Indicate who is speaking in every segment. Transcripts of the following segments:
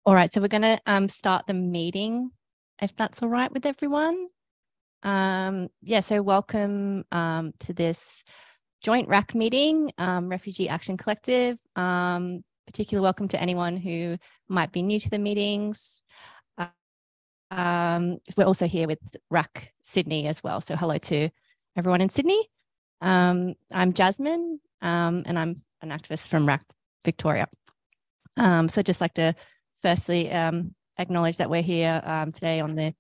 Speaker 1: All right, so we're going to start the meeting, if that's all right with everyone. Yeah, so welcome to this joint RAC meeting, Refugee Action Collective. Particular welcome to anyone who might be new to the meetings. We're also here with RAC Sydney as well, so hello to everyone in Sydney. I'm Jasmine, and I'm an activist from RAC Victoria. So I'd just like to firstly acknowledge that we're here today on the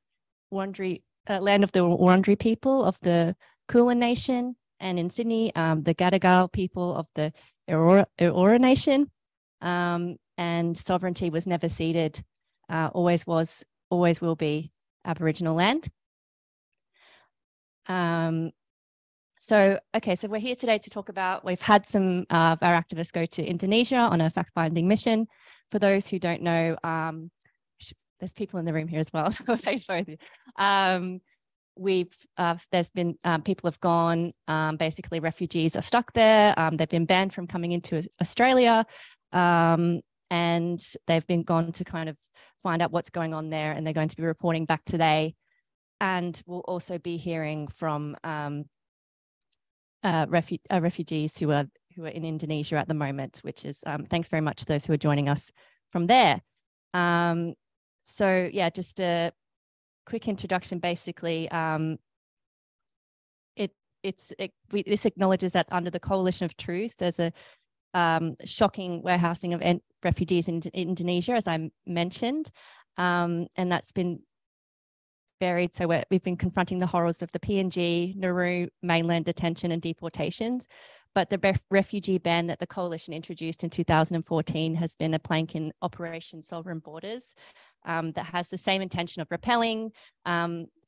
Speaker 1: Wurundjeri, land of the Wurundjeri people of the Kulin Nation, and in Sydney, the Gadigal people of the Eora Nation. And sovereignty was never ceded, always was, always will be Aboriginal land. So we're here today to talk about, we've had some of our activists go to Indonesia on a fact-finding mission. For those who don't know, there's people in the room here as well. Face both. There's been people have gone. Basically, refugees are stuck there. They've been banned from coming into Australia, and they've been gone to kind of find out what's going on there. And they're going to be reporting back today. And we'll also be hearing from refugees who are in Indonesia at the moment, which is thanks very much to those who are joining us from there. So yeah, just a quick introduction. Basically, this acknowledges that under the Coalition of Truth, there's a shocking warehousing of refugees in Indonesia, as I mentioned, and that's been buried. So we've been confronting the horrors of the PNG, Nauru mainland detention and deportations. But the refugee ban that the coalition introduced in 2014 has been a plank in Operation Sovereign Borders that has the same intention of repelling,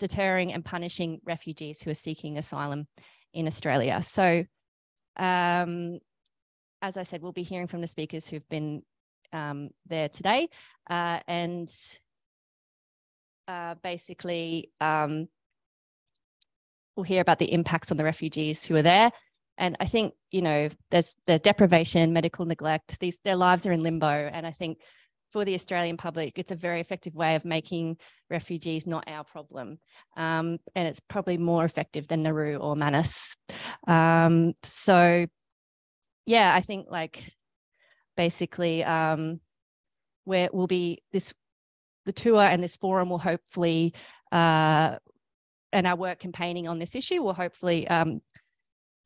Speaker 1: deterring and punishing refugees who are seeking asylum in Australia. So as I said, we'll be hearing from the speakers who've been there today. Basically, we'll hear about the impacts on the refugees who are there. And I think, you know, there's deprivation, medical neglect, their lives are in limbo. And I think for the Australian public, it's a very effective way of making refugees not our problem. And it's probably more effective than Nauru or Manus. So, yeah, I think like basically the tour and this forum will hopefully, and our work campaigning on this issue will hopefully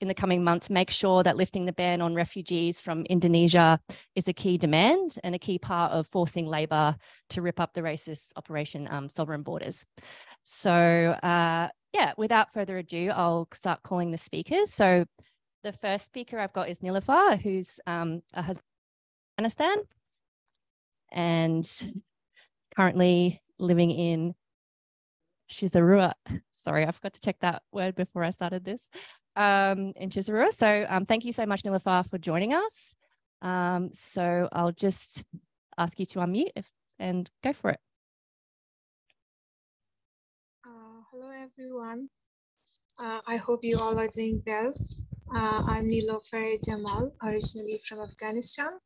Speaker 1: in the coming months make sure that lifting the ban on refugees from Indonesia is a key demand and a key part of forcing Labor to rip up the racist Operation Sovereign Borders. So yeah, without further ado, I'll start calling the speakers. So the first speaker I've got is Nilofar, who's Afghanistan and currently living in Cisarua. Sorry, I forgot to check that word before I started this. In Cisarua. So thank you so much, Nilofar, for joining us. So I'll just ask you to unmute and go for it.
Speaker 2: Hello, everyone. I hope you all are doing well. I'm Nilofar Jamal, originally from Afghanistan.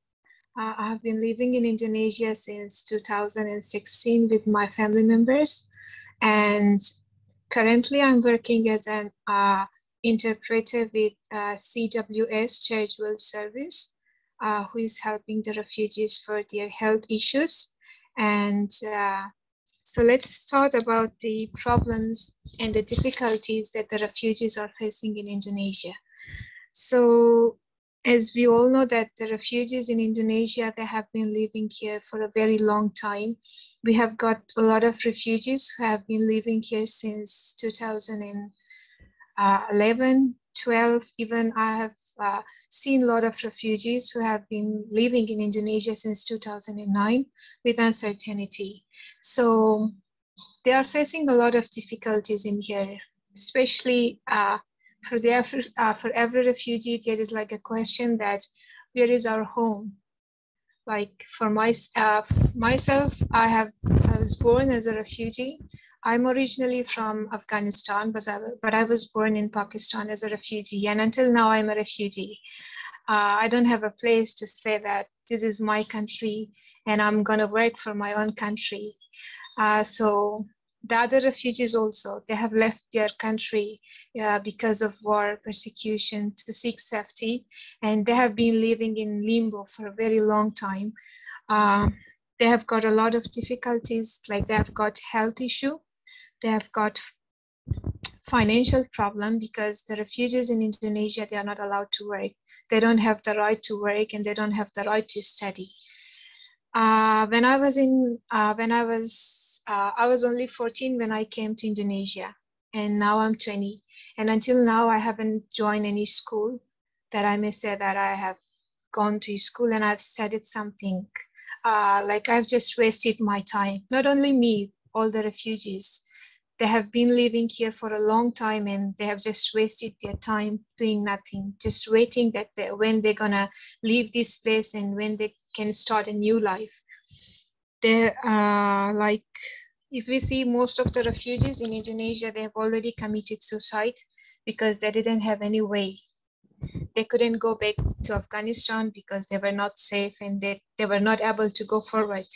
Speaker 2: I have been living in Indonesia since 2016 with my family members. And currently I'm working as an interpreter with CWS Church World Service, who is helping the refugees for their health issues. And so let's talk about the problems and the difficulties that the refugees are facing in Indonesia. So as we all know that the refugees in Indonesia, they have been living here for a very long time. We have got a lot of refugees who have been living here since 2011, 12, even I have seen a lot of refugees who have been living in Indonesia since 2009 with uncertainty. So they are facing a lot of difficulties in here, especially for every refugee, there is like a question that where is our home? Like for myself, I was born as a refugee. I'm originally from Afghanistan, but I was born in Pakistan as a refugee, and until now I'm a refugee. I don't have a place to say that this is my country and I'm gonna work for my own country. So the other refugees also, they have left their country because of war, persecution, to seek safety, and they have been living in limbo for a very long time. They have got a lot of difficulties, like they have got health issue, they have got financial problem because the refugees in Indonesia, they are not allowed to work. They don't have the right to work and they don't have the right to study. I was only 14 when I came to Indonesia, and now I'm 20. And until now, I haven't joined any school that I may say that I have gone to school and I've studied something. Like I've just wasted my time. Not only me, all the refugees. They have been living here for a long time and they have just wasted their time doing nothing, just waiting that when they're gonna leave this place and when they can start a new life. They like, if we see most of the refugees in Indonesia, they have already committed suicide because they didn't have any way. They couldn't go back to Afghanistan because they were not safe and they were not able to go forward.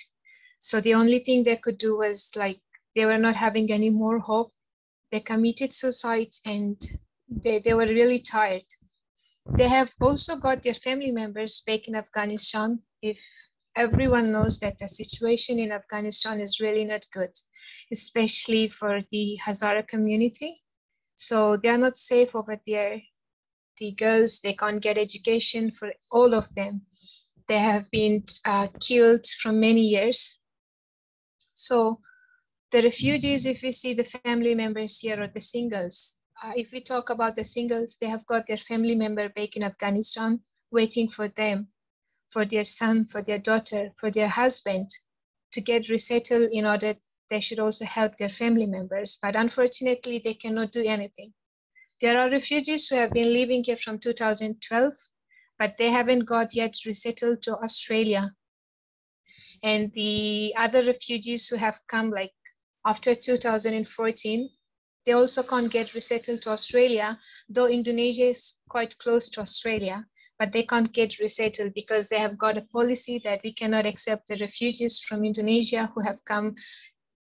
Speaker 2: So the only thing they could do was like, they were not having any more hope. They committed suicide and they were really tired. They have also got their family members back in Afghanistan. If everyone knows that the situation in Afghanistan is really not good, especially for the Hazara community. So they are not safe over there. The girls, they can't get education for all of them. They have been killed for many years. So the refugees, if we see the family members here or the singles, if we talk about the singles, they have got their family member back in Afghanistan waiting for them, for their son, for their daughter, for their husband to get resettled in order they should also help their family members. But unfortunately, they cannot do anything. There are refugees who have been living here from 2012, but they haven't got yet resettled to Australia. And the other refugees who have come like after 2014, they also can't get resettled to Australia, though Indonesia is quite close to Australia, but they can't get resettled because they have got a policy that we cannot accept the refugees from Indonesia who have come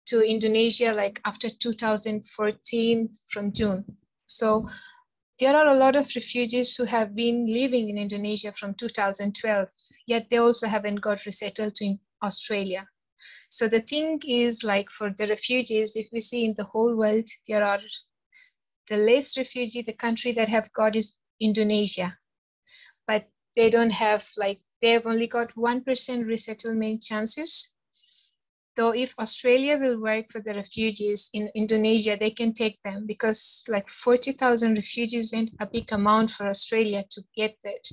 Speaker 2: to Indonesia like after 2014 from June. So there are a lot of refugees who have been living in Indonesia from 2012, yet they also haven't got resettled to Australia. So the thing is, like for the refugees, if we see in the whole world, there are the less refugee, the country that have got is Indonesia, but they don't have like, they have only got 1% resettlement chances. Though if Australia will work for the refugees in Indonesia, they can take them because like 40,000 refugees isn't a big amount for Australia to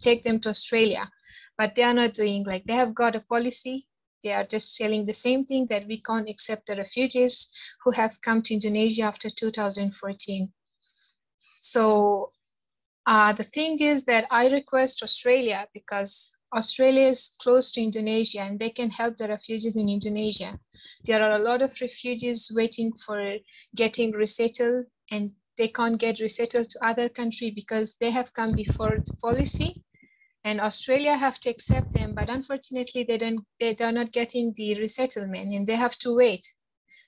Speaker 2: take them to Australia, but they are not doing, like they have got a policy. They are just telling the same thing, that we can't accept the refugees who have come to Indonesia after 2014. So the thing is that I request Australia, because Australia is close to Indonesia and they can help the refugees in Indonesia. There are a lot of refugees waiting for getting resettled and they can't get resettled to other country because they have come before the policy. And Australia have to accept them, but unfortunately they're not getting the resettlement and they have to wait.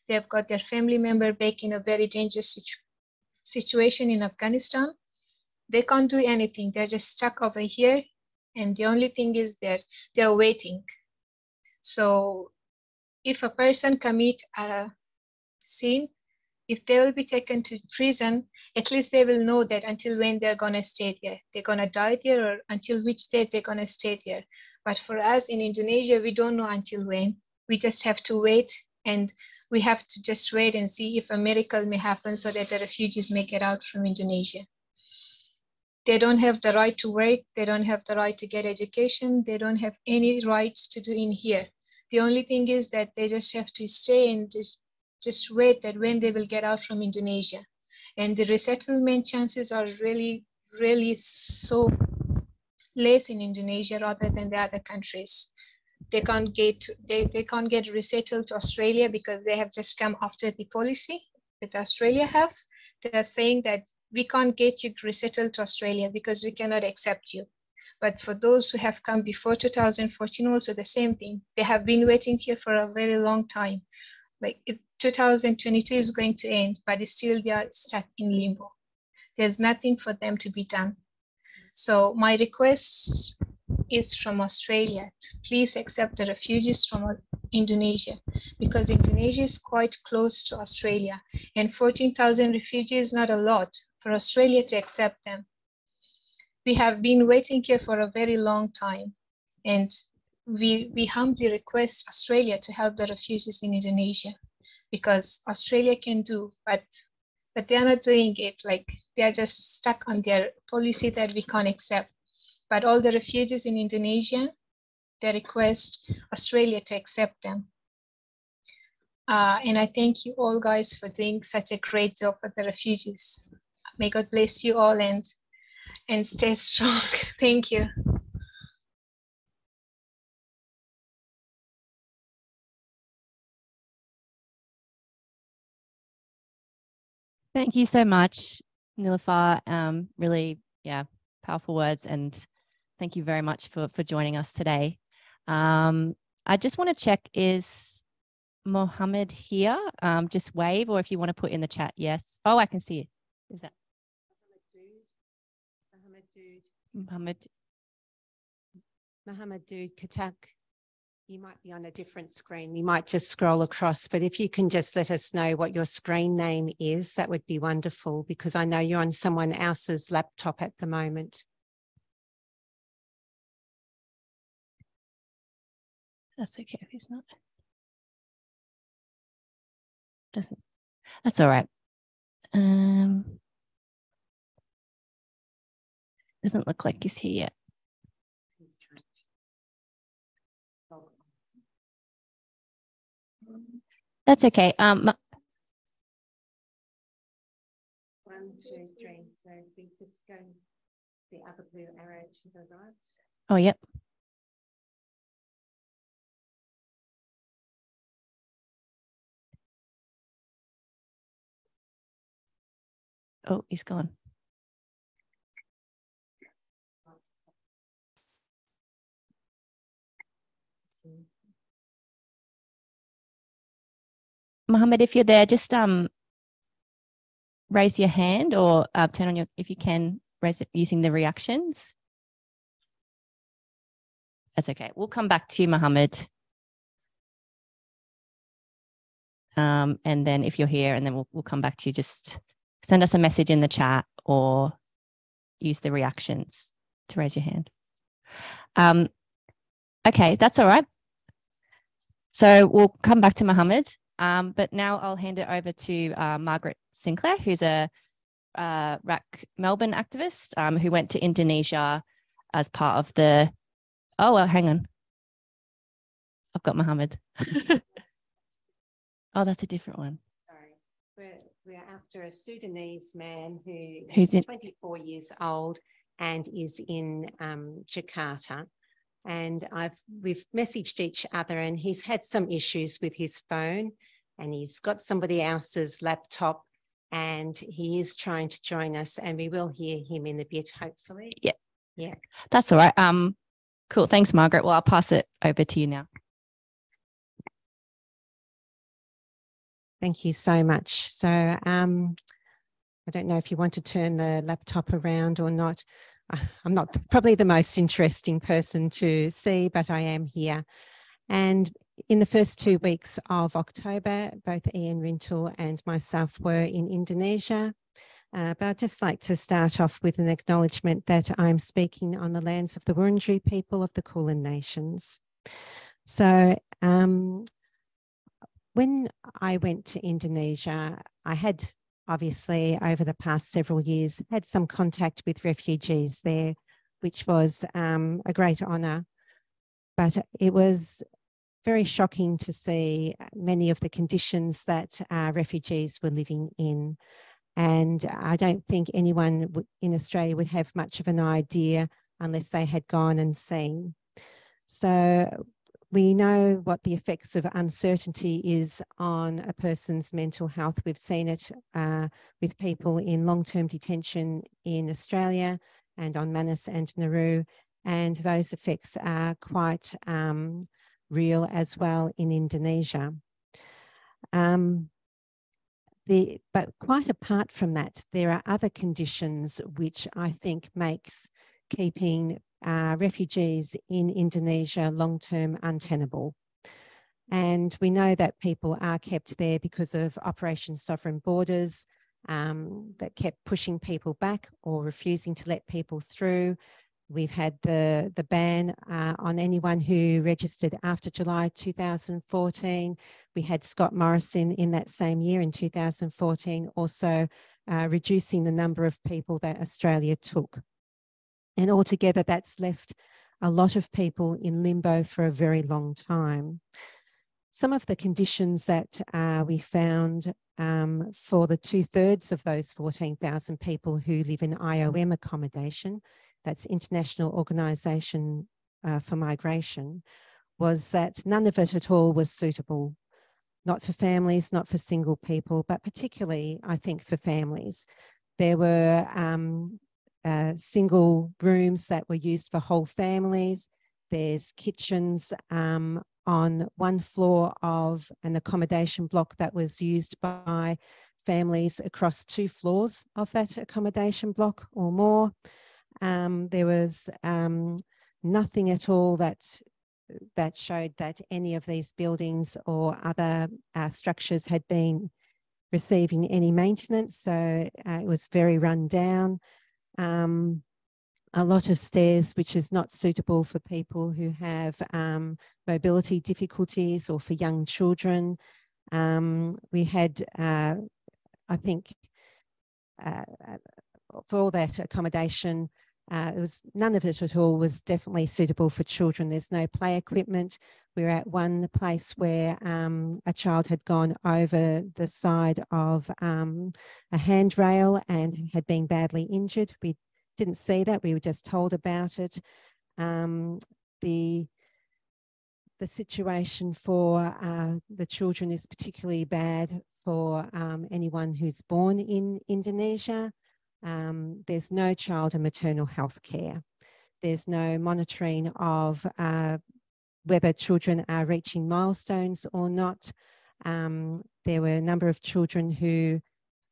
Speaker 2: They've got their family member back in a very dangerous situation in Afghanistan. They can't do anything. They're just stuck over here. And the only thing is that they're waiting. So if a person commit a sin, if they will be taken to prison, at least they will know that until when they're gonna stay there. They're gonna die there, or until which date they're gonna stay there. But for us in Indonesia, we don't know until when. We just have to wait, and we have to just wait and see if a miracle may happen so that the refugees may get out from Indonesia. They don't have the right to work. They don't have the right to get education. They don't have any rights to do in here. The only thing is that they just have to stay and just wait that when they will get out from Indonesia. And the resettlement chances are really, really so less in Indonesia rather than the other countries. They can't get resettled to Australia because they have just come after the policy that Australia have. They are saying that we can't get you resettled to Australia because we cannot accept you. But for those who have come before 2014, also the same thing. They have been waiting here for a very long time. Like 2022 is going to end, but still they are stuck in limbo. There's nothing for them to be done. So my request is from Australia. Please accept the refugees from Indonesia, because Indonesia is quite close to Australia, and 14,000 refugees is not a lot for Australia to accept them. We have been waiting here for a very long time, and we humbly request Australia to help the refugees in Indonesia, because Australia can do, but they are not doing it. Like, they are just stuck on their policy that we can't accept. But all the refugees in Indonesia, they request Australia to accept them. And I thank you all guys for doing such a great job for the refugees. May God bless you all and stay strong. Thank you.
Speaker 1: Thank you so much, Nilofar. Really, powerful words, and thank you very much for joining us today. I just want to check, is Mohammed here? Just wave, or if you want to put in the chat, yes. Oh, I can see it. Is that
Speaker 3: Mohammed Katak? You might be on a different screen. You might just scroll across, but if you can just let us know what your screen name is, that would be wonderful, because I know you're on someone else's laptop at the moment.
Speaker 1: That's okay if he's not. That's all right. Doesn't look like he's here yet. That's okay.
Speaker 3: 1, 2, 3. So we just go the other blue arrow to the right.
Speaker 1: Oh, yep. Oh, he's gone. Mohammed, if you're there, just raise your hand, or turn on your, if you can, raise it using the reactions. That's okay. We'll come back to you, Mohammed. And then if you're here, and then we'll come back to you, just send us a message in the chat or use the reactions to raise your hand. Okay, that's all right. So we'll come back to Mohammed. But now I'll hand it over to Margaret Sinclair, who's a RAC Melbourne activist who went to Indonesia as part of the... Oh, well, hang on. I've got Mohammed. Oh, that's a different one.
Speaker 3: Sorry. We're after a Sudanese man who's 24 years old and is in Jakarta. And we've messaged each other, and he's had some issues with his phone, and he's got somebody else's laptop, and he is trying to join us, and we will hear him in a bit, hopefully.
Speaker 1: Yeah.
Speaker 3: Yeah.
Speaker 1: That's all right. Cool. Thanks, Margaret. Well, I'll pass it over to you now.
Speaker 3: Thank you so much. So I don't know if you want to turn the laptop around or not. I'm not probably the most interesting person to see, but I am here. And in the first 2 weeks of October, both Ian Rintoul and myself were in Indonesia. But I'd just like to start off with an acknowledgement that I'm speaking on the lands of the Wurundjeri people of the Kulin Nations. So when I went to Indonesia, I had obviously over the past several years had some contact with refugees there, which was a great honour. But it was very shocking to see many of the conditions that refugees were living in. And I don't think anyone in Australia would have much of an idea unless they had gone and seen. So we know what the effects of uncertainty is on a person's mental health. We've seen it with people in long-term detention in Australia and on Manus and Nauru. and those effects are quite real as well in Indonesia. But quite apart from that, there are other conditions which I think makes keeping refugees in Indonesia long-term untenable. And we know that people are kept there because of Operation Sovereign Borders that kept pushing people back or refusing to let people through. We've had the ban on anyone who registered after July 2014. We had Scott Morrison in that same year in 2014, also reducing the number of people that Australia took. And altogether, that's left a lot of people in limbo for a very long time. Some of the conditions that we found for the 2/3 of those 14,000 people who live in IOM accommodation, that's International Organisation for Migration, was that none of it at all was suitable, not for families, not for single people, but particularly, I think, for families. There were single rooms that were used for whole families. There's kitchens on one floor of an accommodation block that was used by families across 2 floors of that accommodation block or more. There was nothing at all that showed that any of these buildings or other structures had been receiving any maintenance, so it was very run down. A lot of stairs, which is not suitable for people who have mobility difficulties or for young children. We had, I think, for all that accommodation, none of it at all was definitely suitable for children. There's no play equipment. We were at one place where a child had gone over the side of a handrail and had been badly injured. We didn't see that, we were just told about it. The situation for the children is particularly bad for anyone who's born in Indonesia. There's no child and maternal health care. There's no monitoring of whether children are reaching milestones or not. There were a number of children who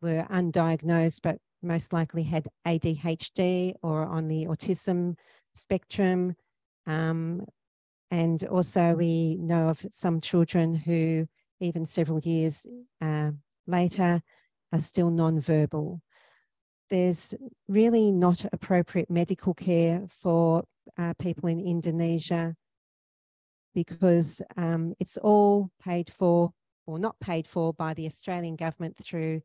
Speaker 3: were undiagnosed but most likely had ADHD or on the autism spectrum. And also we know of some children who, even several years later, are still non-verbal. There's really not appropriate medical care for people in Indonesia because it's all paid for or not paid for by the Australian government through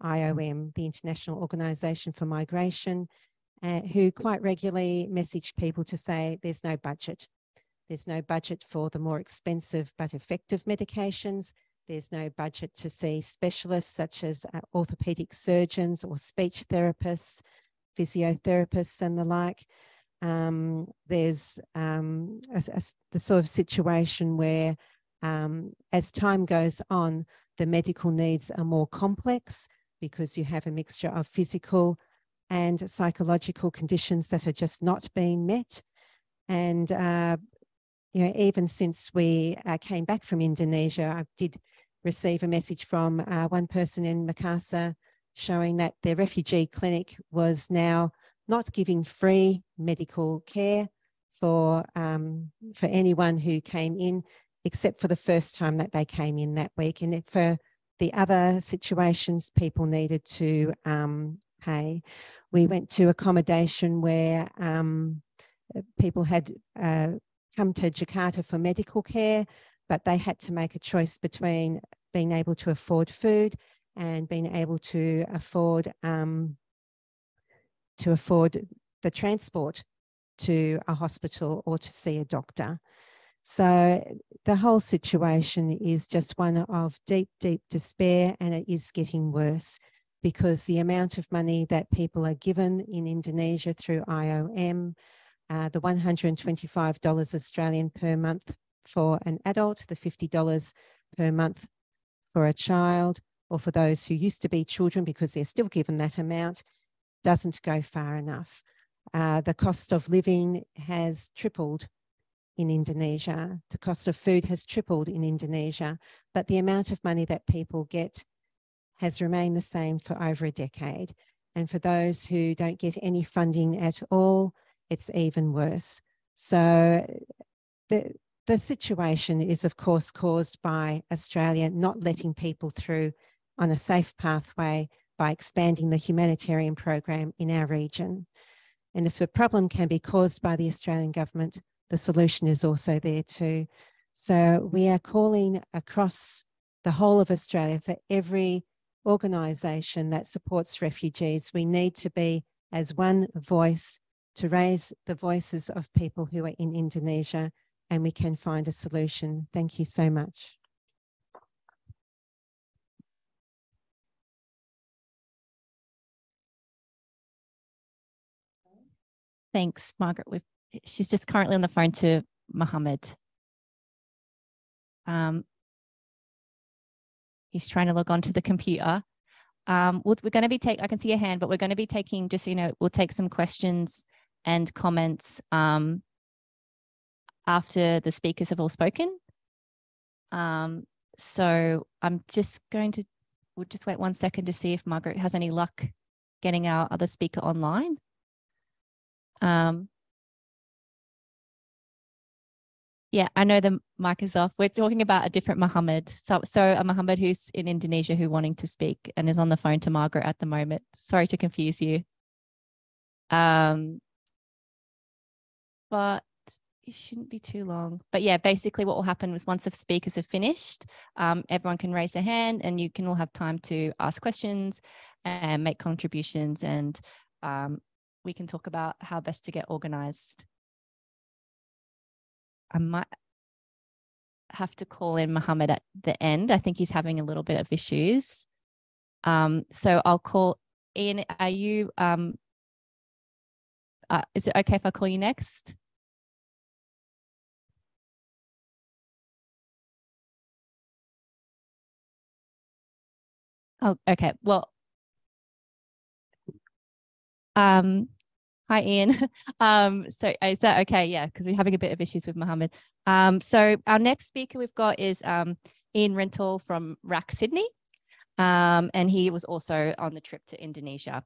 Speaker 3: IOM, the International Organisation for Migration, who quite regularly message people to say there's no budget. There's no budget for the more expensive but effective medications. There's no budget to see specialists such as orthopaedic surgeons or speech therapists, physiotherapists and the like. There's the sort of situation where as time goes on, the medical needs are more complex because you have a mixture of physical and psychological conditions that are just not being met. And you know, even since we came back from Indonesia, I did receive a message from one person in Makassar showing that their refugee clinic was now not giving free medical care for anyone who came in, except for the first time that they came in that week. And for the other situations, people needed to pay. We went to accommodation where people had come to Jakarta for medical care, but they had to make a choice between being able to afford food and being able to afford the transport to a hospital or to see a doctor. So the whole situation is just one of deep, deep despair, and it is getting worse because the amount of money that people are given in Indonesia through IOM, the $125 Australian per month for an adult, the $50 per month for a child, or for those who used to be children because they're still given that amount, doesn't go far enough. The cost of living has tripled in Indonesia. The cost of food has tripled in Indonesia, but the amount of money that people get has remained the same for over a decade. And for those who don't get any funding at all, it's even worse. So the situation is, of course, caused by Australia not letting people through on a safe pathway by expanding the humanitarian program in our region. And if the problem can be caused by the Australian government, the solution is also there too. So we are calling across the whole of Australia for every organisation that supports refugees. We need to be as one voice to raise the voices of people who are in Indonesia, and we can find a solution. Thank you so much.
Speaker 1: Thanks, Margaret. She's just currently on the phone to Mohammed. He's trying to log on to the computer. We're going to be I can see your hand, but we're going to be taking, just so you know, we'll take some questions and comments after the speakers have all spoken. So I'm just going to, we'll just wait 1 second to see if Margaret has any luck getting our other speaker online. Yeah, I know the mic is off. We're talking about a different Mohammed. So a Mohammed who's in Indonesia who wanting to speak and is on the phone to Margaret at the moment. Sorry to confuse you. But it shouldn't be too long. But yeah, basically what will happen is once the speakers have finished, everyone can raise their hand and you can all have time to ask questions and make contributions, and we can talk about how best to get organised. I might have to call in Mohammed at the end. I think he's having a little bit of issues. So I'll call Ian. Are you, is it okay if I call you next? Oh, okay. Well, hi, Ian. So is that okay? Yeah, because we're having a bit of issues with Mohammed. So our next speaker we've got is Ian Rintoul from RAC Sydney. And he was also on the trip to Indonesia.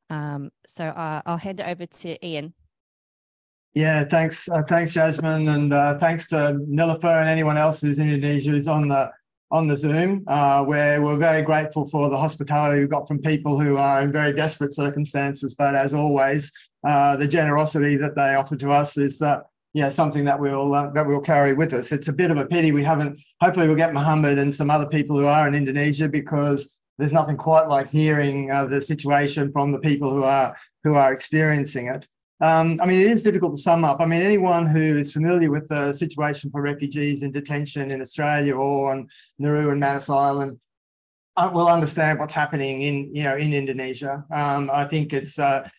Speaker 1: So I'll hand it over to Ian.
Speaker 4: Yeah, thanks, Jasmine, and thanks to Nilofar and anyone else who's in Indonesia who's on the Zoom, where we're very grateful for the hospitality we've got from people who are in very desperate circumstances. But as always, the generosity that they offer to us is something that we'll carry with us. It's a bit of a pity we haven't. Hopefully, we'll get Mohammed and some other people who are in Indonesia, because there's nothing quite like hearing the situation from the people who are experiencing it. I mean, it is difficult to sum up. I mean, anyone who is familiar with the situation for refugees in detention in Australia or on Nauru and Manus Island will understand what's happening in Indonesia. I think it's I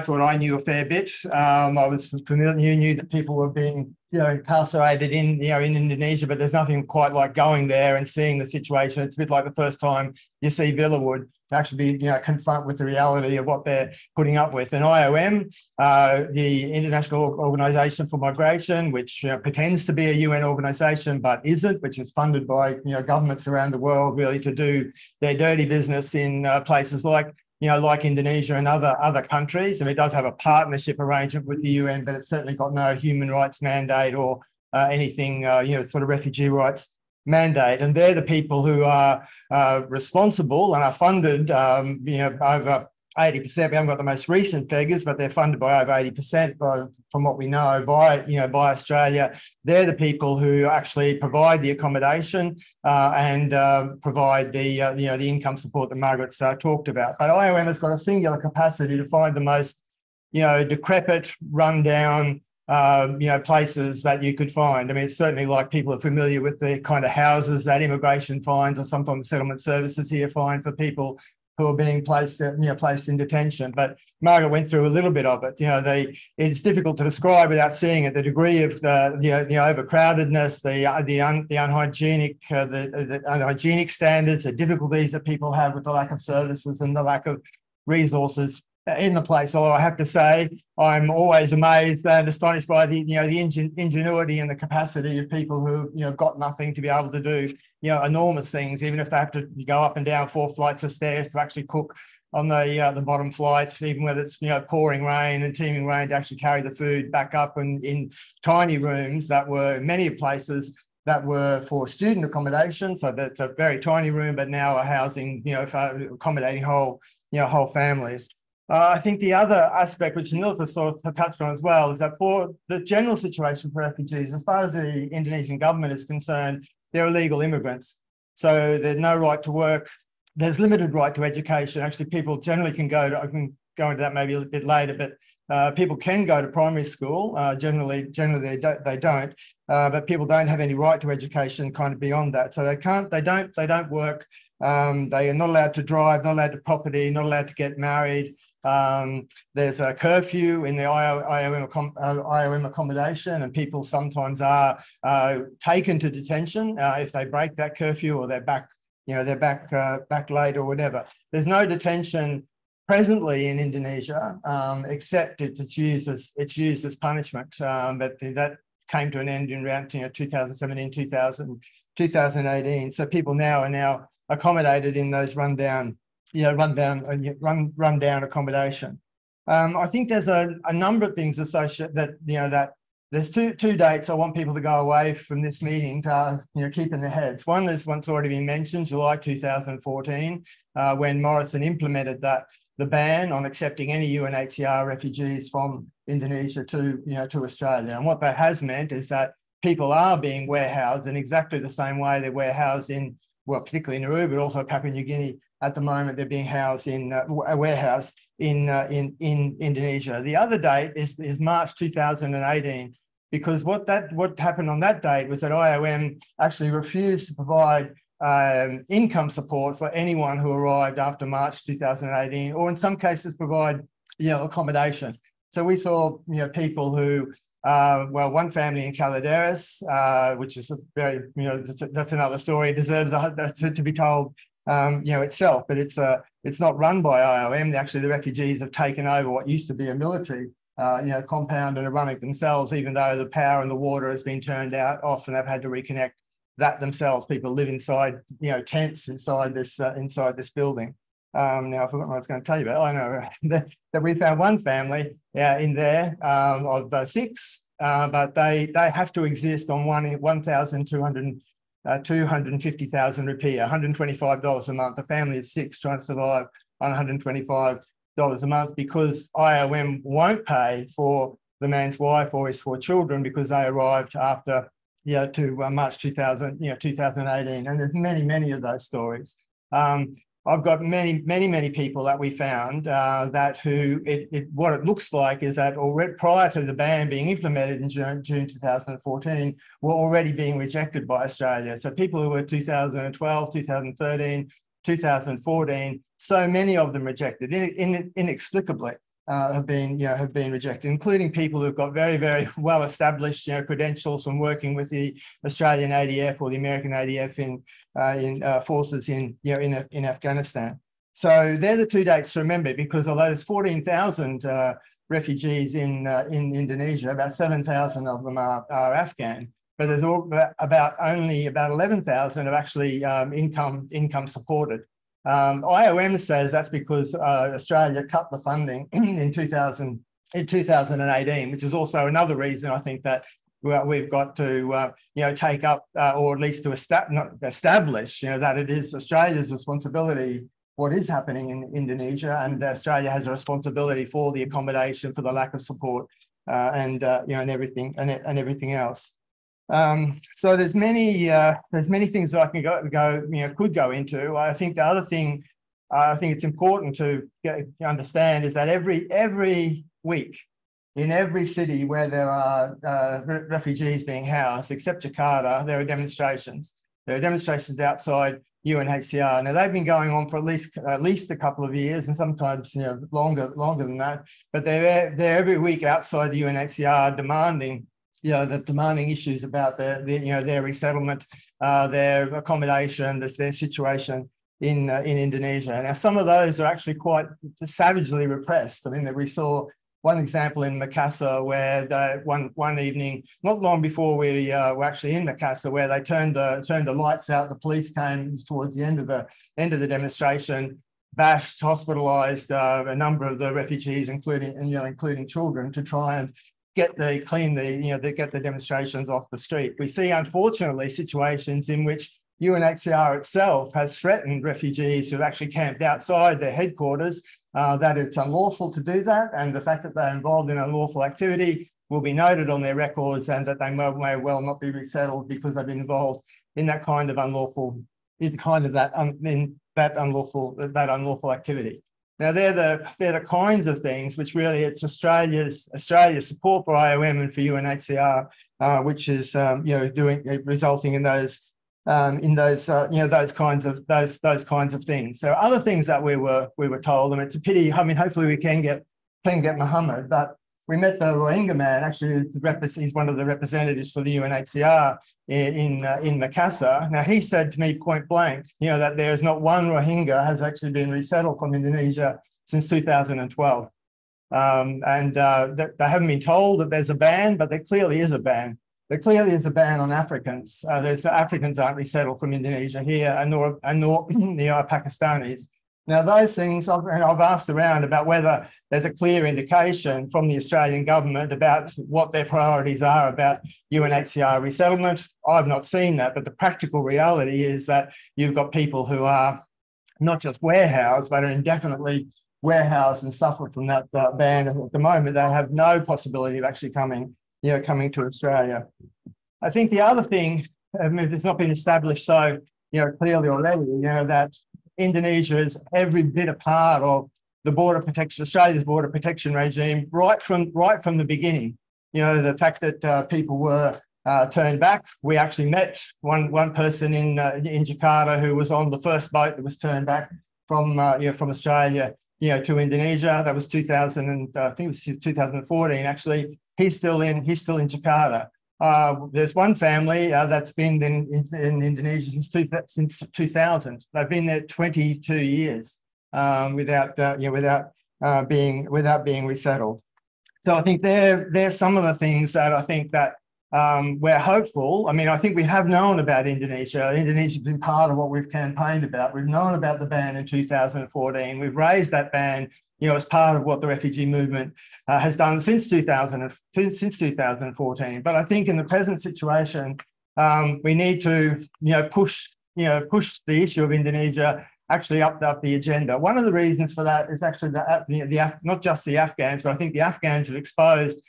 Speaker 4: thought I knew a fair bit. I was familiar, knew that people were being incarcerated in Indonesia, but there's nothing quite like going there and seeing the situation. It's a bit like the first time you see Villawood, to actually be confront with the reality of what they're putting up with. And IOM, the International Organization for Migration, which pretends to be a UN organization but isn't, which is funded by governments around the world really to do their dirty business in places like Indonesia and other countries. And it does have a partnership arrangement with the UN, but it's certainly got no human rights mandate or anything, sort of refugee rights mandate. And they're the people who are responsible and are funded, over 80%. We haven't got the most recent figures, but they're funded by over 80% from what we know by Australia. They're the people who actually provide the accommodation and provide the income support that Margaret's talked about. But IOM has got a singular capacity to find the most decrepit, rundown places that you could find. I mean, it's certainly like people are familiar with the kind of houses that immigration finds or sometimes settlement services here find for people who are being placed in detention. But Margaret went through a little bit of it. It's difficult to describe without seeing it. The degree of the overcrowdedness, the unhygienic standards, the difficulties that people have with the lack of services and the lack of resources in the place. Although I have to say, I'm always amazed and astonished by the ingenuity and the capacity of people who got nothing to be able to do enormous things, even if they have to go up and down 4 flights of stairs to actually cook on the bottom flight, even whether it's pouring rain and teeming rain, to actually carry the food back up, and in tiny rooms that were many places that were for student accommodation. So that's a very tiny room, but now are housing, for accommodating whole families. I think the other aspect, which Nilofar sort of touched on as well, is that for the general situation for refugees, as far as the Indonesian government is concerned, they're illegal immigrants. So there's no right to work. There's limited right to education. Actually, people generally can go to, I can go into that maybe a bit later, but people can go to primary school. Generally they don't. But people don't have any right to education kind of beyond that. So they don't work. They are not allowed to drive, not allowed to property, not allowed to get married. There's a curfew in the IOM accommodation, and people sometimes are taken to detention if they break that curfew, or they're back late or whatever. There's no detention presently in Indonesia, except it's used as punishment. But that came to an end in around 2017, 2018. So people are now accommodated in those rundown accommodation. I think there's a number of things associated that there's two dates I want people to go away from this meeting to keep in their heads. One is one's already been mentioned, July 2014, when Morrison implemented the ban on accepting any UNHCR refugees from Indonesia to Australia. And what that has meant is that people are being warehoused in exactly the same way they're warehoused in, well, particularly Nauru, but also Papua New Guinea. At the moment, they're being housed in warehoused in Indonesia. The other date is March 2018, because what happened on that date was that IOM actually refused to provide income support for anyone who arrived after March 2018, or in some cases provide accommodation. So we saw people who one family in Caladeras, which is a very that's another story. It deserves to be told itself, but it's not run by IOM. Actually, the refugees have taken over what used to be a military compound and are running it themselves, even though the power and the water has been turned off, and they've had to reconnect that themselves. People live inside tents inside this building. Now I forgot what I was going to tell you about. I know that we found one family in there of 6, but they have to exist on 250,000 rupiah, $125 a month. A family of 6 trying to survive on $125 a month, because IOM won't pay for the man's wife or his 4 children, because they arrived after March 2018. And there's many of those stories. I've got many people that we found what it looks like is that already prior to the ban being implemented in June 2014 were already being rejected by Australia. So people who were 2012, 2013, 2014, so many of them rejected inexplicably. Have been rejected, including people who've got very well established credentials from working with the Australian ADF or the American ADF in forces in Afghanistan. So they're the 2 dates to remember, because although there's 14,000 refugees in Indonesia, about 7,000 of them are Afghan, but there's only about 11,000 are actually income supported. IOM says that's because Australia cut the funding in 2018, which is also another reason I think that we've got to take up or at least to establish that it is Australia's responsibility what is happening in Indonesia, and Australia has a responsibility for the accommodation, for the lack of support, and everything else. So there's many things that I could go into. I think the other thing I think it's important to understand is that every week in every city where there are refugees being housed, except Jakarta, there are demonstrations. There are demonstrations outside UNHCR. Now they've been going on for at least a couple of years, and sometimes longer than that. But they're every week outside the UNHCR demanding issues about their resettlement, their accommodation, their situation in Indonesia. Now, some of those are actually quite savagely repressed. I mean, we saw one example in Makassar where one evening, not long before we were actually in Makassar, where they turned the lights out. The police came towards the end of the demonstration, bashed, hospitalised a number of the refugees, including children, to try and get the demonstrations off the street. We see, unfortunately, situations in which UNHCR itself has threatened refugees who've actually camped outside their headquarters that it's unlawful to do that, and the fact that they're involved in unlawful activity will be noted on their records, and that they may well not be resettled because they've been involved in that kind of unlawful activity. Now, they're the kinds of things which really it's Australia's support for IOM and for UNHCR, which is resulting in those kinds of things. There are other things that we were told, and it's a pity. I mean, hopefully we can get Mohammed, but we met the Rohingya man. Actually, he's one of the representatives for the UNHCR in Makassar. Now, he said to me point blank, that there is not one Rohingya has actually been resettled from Indonesia since 2012. They haven't been told that there's a ban, but there clearly is a ban. There clearly is a ban on Africans. Africans aren't resettled from Indonesia here, and nor Pakistanis. Now, those things, I've asked around about whether there's a clear indication from the Australian government about what their priorities are about UNHCR resettlement. I've not seen that, but the practical reality is that you've got people who are not just warehoused, but are indefinitely warehoused and suffer from that ban. At the moment, they have no possibility of actually coming to Australia. I think the other thing, it's not been established so clearly already, that Indonesia is every bit a part of the border protection, Australia's border protection regime, right from the beginning. The fact that people were turned back. We actually met one person in Jakarta who was on the first boat that was turned back from Australia to Indonesia. That was 2014 actually. He's still in Jakarta. There's one family that's been in Indonesia since 2000. They've been there 22 years without being resettled. So I think they're some of the things that I think that we're hopeful. I mean, I think we have known about Indonesia. Indonesia's been part of what we've campaigned about. We've known about the ban in 2014. We've raised that ban, as part of what the refugee movement has done since 2014. But I think in the present situation, we need to, push the issue of Indonesia actually up the agenda. One of the reasons for that is actually not just the Afghans, but I think the Afghans have exposed,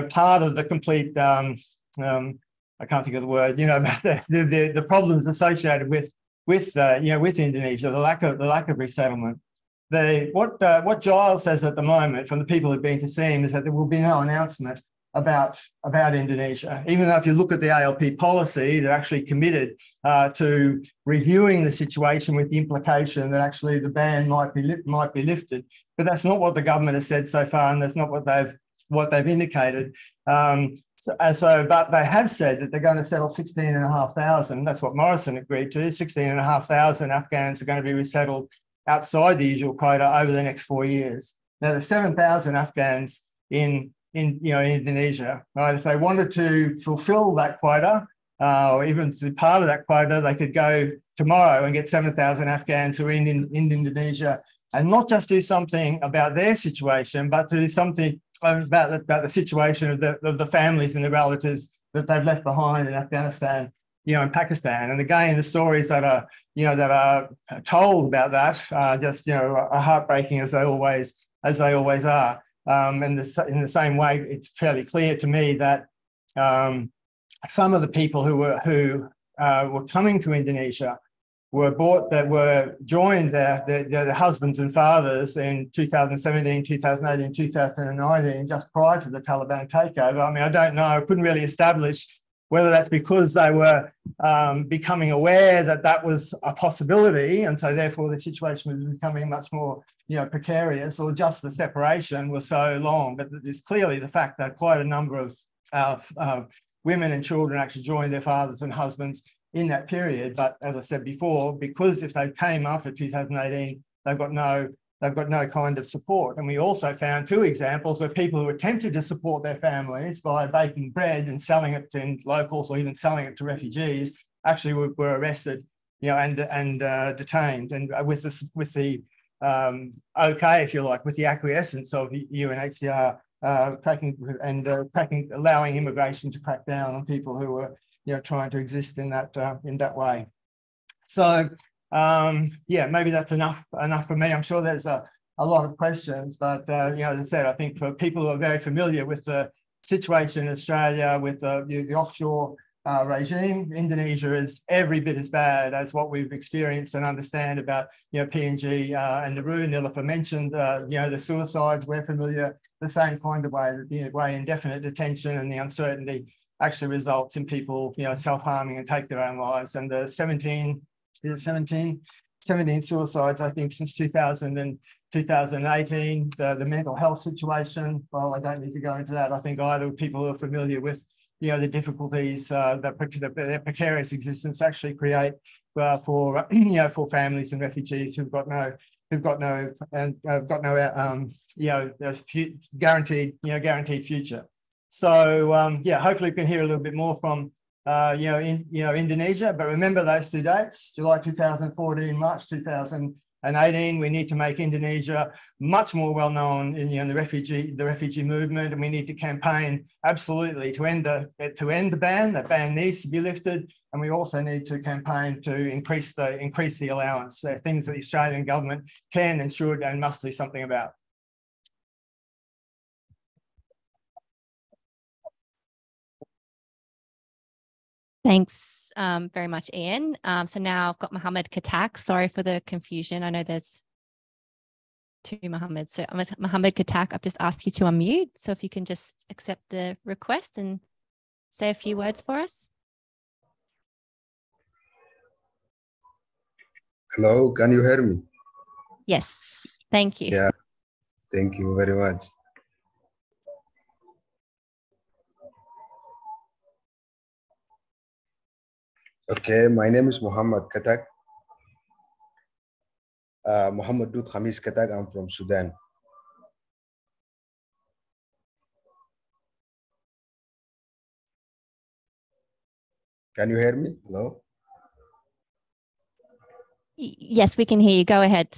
Speaker 4: part of the complete, I can't think of the word, about the problems associated with Indonesia, the lack of resettlement. What Giles says at the moment from the people who've been to see him is that there will be no announcement about Indonesia, even though if you look at the ALP policy, they're actually committed to reviewing the situation with the implication that actually the ban might be lifted. But that's not what the government has said so far, and that's not what they've indicated. But they have said that they're going to settle 16,500. That's what Morrison agreed to. 16,500 Afghans are going to be resettled outside the usual quota over the next 4 years. Now, there's 7,000 Afghans in Indonesia. Right? If they wanted to fulfill that quota, or even to be part of that quota, they could go tomorrow and get 7,000 Afghans who are in Indonesia, and not just do something about their situation, but to do something about the situation of the families and the relatives that they've left behind in Afghanistan, in Pakistan. And again, the stories that are told about that are just are heartbreaking as they always are. And in the same way, it's fairly clear to me that some of the people who were coming to Indonesia joined their husbands and fathers in 2017, 2018, 2019, just prior to the Taliban takeover. I mean, I don't know. I couldn't really establish whether that's because they were becoming aware that that was a possibility, and so therefore the situation was becoming much more precarious, or just the separation was so long. But there's clearly the fact that quite a number of women and children actually joined their fathers and husbands in that period. But as I said before, because if they came after 2018, they've got no kind of support. And we also found 2 examples where people who attempted to support their families by baking bread and selling it to locals or even selling it to refugees actually were arrested, and detained. And with the okay, if you like, with the acquiescence of UNHCR allowing immigration to crack down on people who were trying to exist in that way. So yeah, maybe that's enough for me. I'm sure there's a lot of questions, but as I said, I think for people who are very familiar with the situation in Australia with the offshore regime, Indonesia is every bit as bad as what we've experienced and understand about PNG and Nauru. Nilofar mentioned the suicides. We're familiar the same kind of way, the way indefinite detention and the uncertainty actually results in people self-harming and take their own lives. And the 17 suicides, I think, since 2018. The mental health situation, well, I don't need to go into that. I think either people who are familiar with the difficulties that their precarious existence actually create for families and refugees who've got no guaranteed future. So yeah, hopefully we can hear a little bit more from Indonesia. But remember those 2 dates: July 2014, March 2018. We need to make Indonesia much more well known in the refugee movement, and we need to campaign absolutely to end the ban. That ban needs to be lifted, and we also need to campaign to increase the allowance. Things that the Australian government can and should and must do something about.
Speaker 1: Thanks very much, Ian. So now I've got Mohammed Katak. Sorry for the confusion. I know there's 2 Mohammeds. So Mohammed Katak, I've just asked you to unmute. So if you can just accept the request and say a few words for us.
Speaker 5: Hello, can you hear me?
Speaker 1: Yes, thank you.
Speaker 5: Yeah, thank you very much. Okay, my name is Mohammed Katak. Mohammed Dut Khamis Katak, I'm from Sudan. Can you hear me? Hello?
Speaker 1: Yes, we can hear you. Go ahead.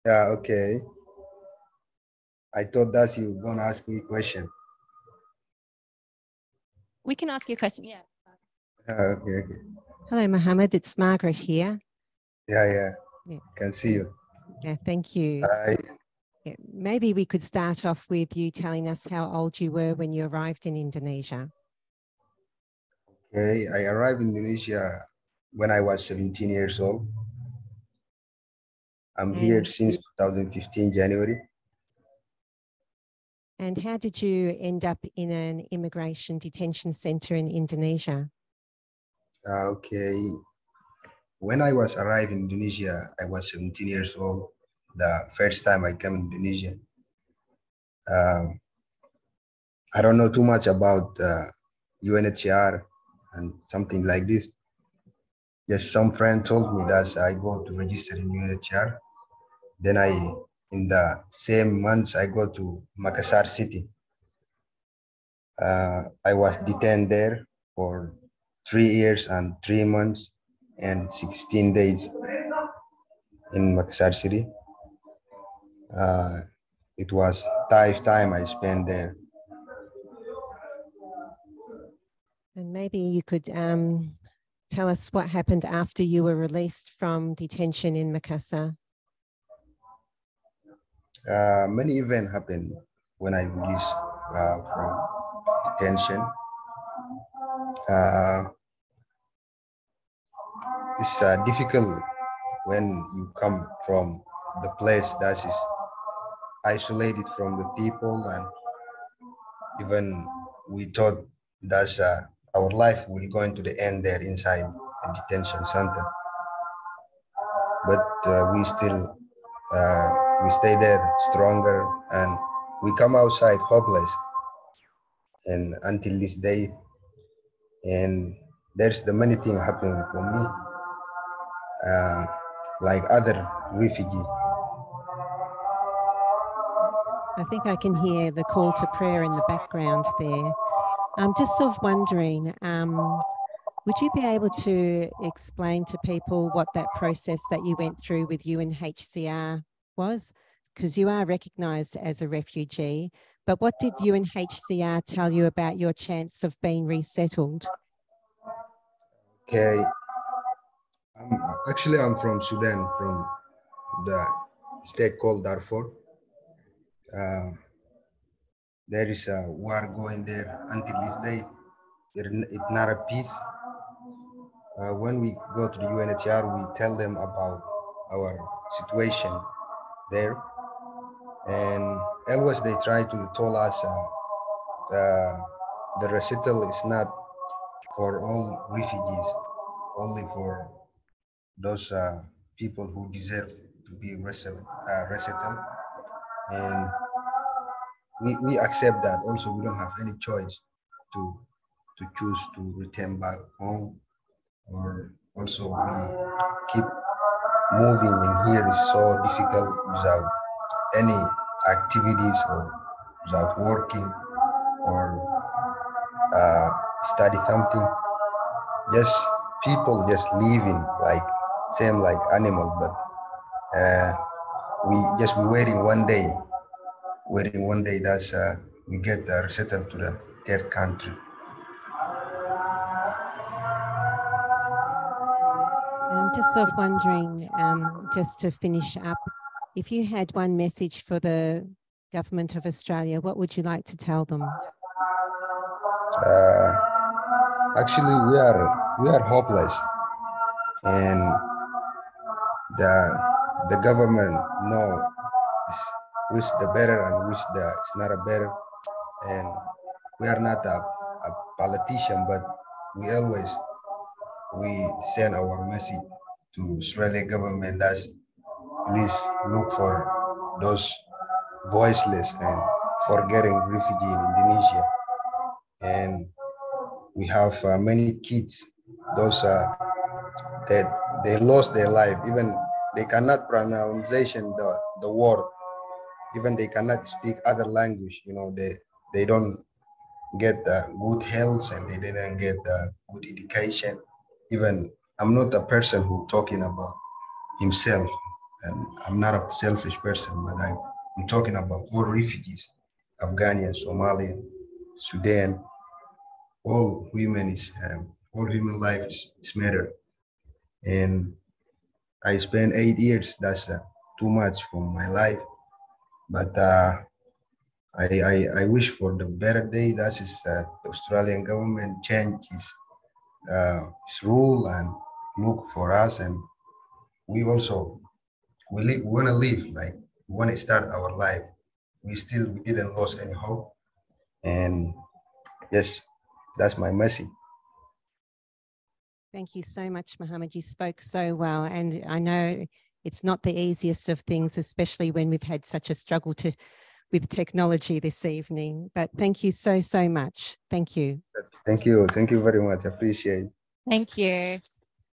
Speaker 5: Yeah, okay. I thought that you were gonna ask me a question.
Speaker 1: We can ask you a question, yeah.
Speaker 5: Okay.
Speaker 3: Hello, Mohammed. It's Margaret here.
Speaker 5: Yeah.
Speaker 3: Yeah.
Speaker 5: Can see you.
Speaker 3: Yeah, thank you.
Speaker 5: Hi.
Speaker 3: Yeah, maybe we could start off with you telling us how old you were when you arrived in Indonesia.
Speaker 5: Okay, I arrived in Indonesia when I was 17 years old. I'm here since 2015, January.
Speaker 3: And how did you end up in an immigration detention center in Indonesia?
Speaker 5: Okay, when I was arrived in Indonesia, I was 17 years old. The first time I came in Indonesia. I don't know too much about UNHCR and something like this. Just some friend told me that I go to register in UNHCR. Then in the same months, I go to Makassar city. I was detained there for 3 years and 3 months and 16 days in Makassar city. It was tough time I spent there.
Speaker 3: And maybe you could tell us what happened after you were released from detention in Makassar.
Speaker 5: Many events happened when I released from detention. It's difficult when you come from the place that is isolated from the people, and even we thought that our life will go into the end there inside a detention center. But we still we stay there stronger, and we come outside hopeless, and until this day. And there's the many things happening for me, like other refugees.
Speaker 3: I think I can hear the call to prayer in the background there. I'm just sort of wondering, would you be able to explain to people what that process that you went through with UNHCR was? Because you are recognised as a refugee, but what did UNHCR tell you about your chance of being resettled?
Speaker 5: Okay, I'm from Sudan, from the state called Darfur. There is a war going there until this day. It's not a peace. When we go to the UNHCR, we tell them about our situation there, and always they try to tell us the recital is not for all refugees, only for those people who deserve to be resettled. And we accept that. Also, we don't have any choice to choose to return back home, or also we keep moving in here is so difficult without any activities or without working or study something. Just people just living like same like animals, but we waiting one day. That's we get resettled to the third country.
Speaker 3: I'm just sort of wondering, just to finish up, if you had one message for the government of Australia, what would you like to tell them?
Speaker 5: Actually, we are hopeless, and the government wish the better and wish the it's not a better. And we are not a politician, but we send our message to Australian government that please look for those voiceless and forgetting refugee in Indonesia. And we have many kids, those that they lost their life, even they cannot pronunciation the word, even they cannot speak other language, they don't get good health, and they didn't get good education. Even I'm not a person who talking about himself, and I'm not a selfish person, but I'm talking about all refugees, Afghanistan, Somalia, Sudan. All all human life is matter. And I spent 8 years. That's too much for my life, but I wish for the better day. That is the Australian government change its rule and look for us, and we also we want to live like we want to start our life. We didn't lose any hope, and yes, that's my message.
Speaker 3: Thank you so much, Mohammed. You spoke so well, and I know it's not the easiest of things, especially when we've had such a struggle with technology this evening. But thank you so much. Thank you.
Speaker 5: Thank you very much. I appreciate it.
Speaker 1: Thank you.